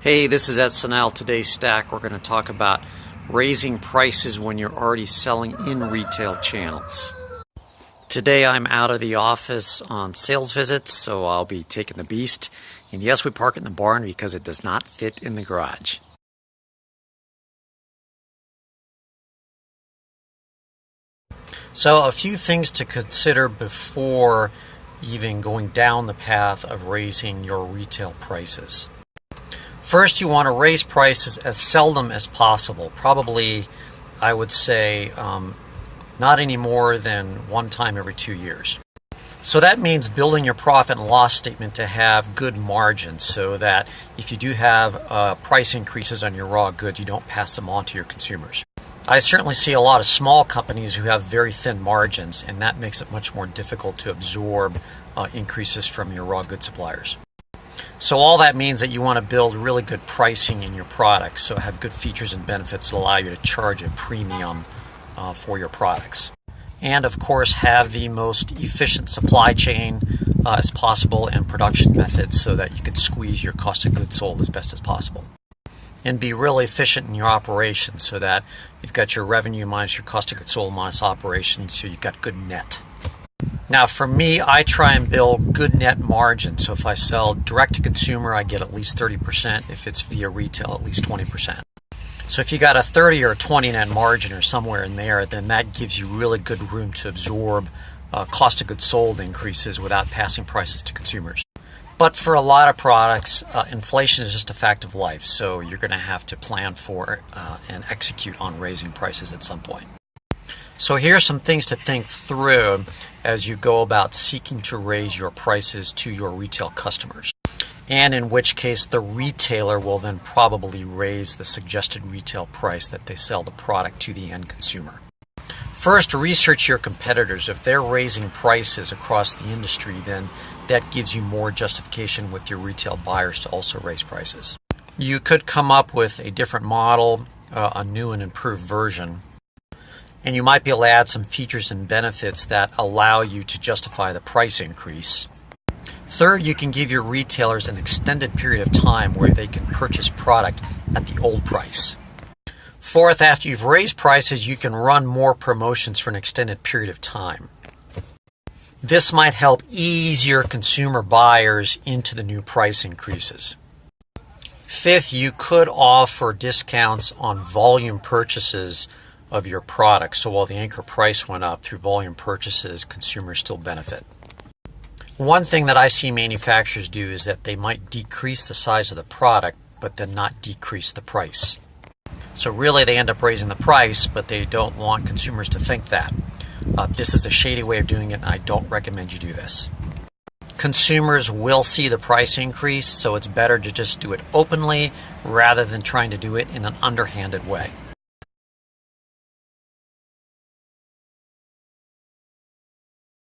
Hey, this is Ed Sanal. Today's Stack. We're going to talk about raising prices when you're already selling in retail channels. Today I'm out of the office on sales visits, so I'll be taking the Beast. And yes, we park it in the barn because it does not fit in the garage. So a few things to consider before even going down the path of raising your retail prices. First, you want to raise prices as seldom as possible. Probably, I would say, not any more than one time every 2 years. So that means building your profit and loss statement to have good margins so that if you do have price increases on your raw goods, you don't pass them on to your consumers. I certainly see a lot of small companies who have very thin margins, and that makes it much more difficult to absorb increases from your raw goods suppliers. So all that means that you want to build really good pricing in your products, so have good features and benefits that allow you to charge a premium for your products. And of course have the most efficient supply chain as possible and production methods so that you can squeeze your cost of goods sold as best as possible. And be really efficient in your operations so that you've got your revenue minus your cost of goods sold minus operations, so you've got good net. Now for me, I try and build good net margins. So if I sell direct to consumer, I get at least 30%. If it's via retail, at least 20%. So if you got a 30 or a 20 net margin or somewhere in there, then that gives you really good room to absorb cost of goods sold increases without passing prices to consumers. But for a lot of products, inflation is just a fact of life. So you're going to have to plan for and execute on raising prices at some point. So here are some things to think through as you go about seeking to raise your prices to your retail customers. And in which case the retailer will then probably raise the suggested retail price that they sell the product to the end consumer. First, research your competitors. If they're raising prices across the industry, then that gives you more justification with your retail buyers to also raise prices. You could come up with a different model, a new and improved version, and you might be able to add some features and benefits that allow you to justify the price increase. Third, you can give your retailers an extended period of time where they can purchase product at the old price. Fourth, after you've raised prices, you can run more promotions for an extended period of time. This might help ease your consumer buyers into the new price increases. Fifth, you could offer discounts on volume purchases of your product. So while the anchor price went up through volume purchases, consumers still benefit. One thing that I see manufacturers do is that they might decrease the size of the product, but then not decrease the price. So really they end up raising the price, but they don't want consumers to think that. This is a shady way of doing it, and I don't recommend you do this. Consumers will see the price increase, so it's better to just do it openly rather than trying to do it in an underhanded way.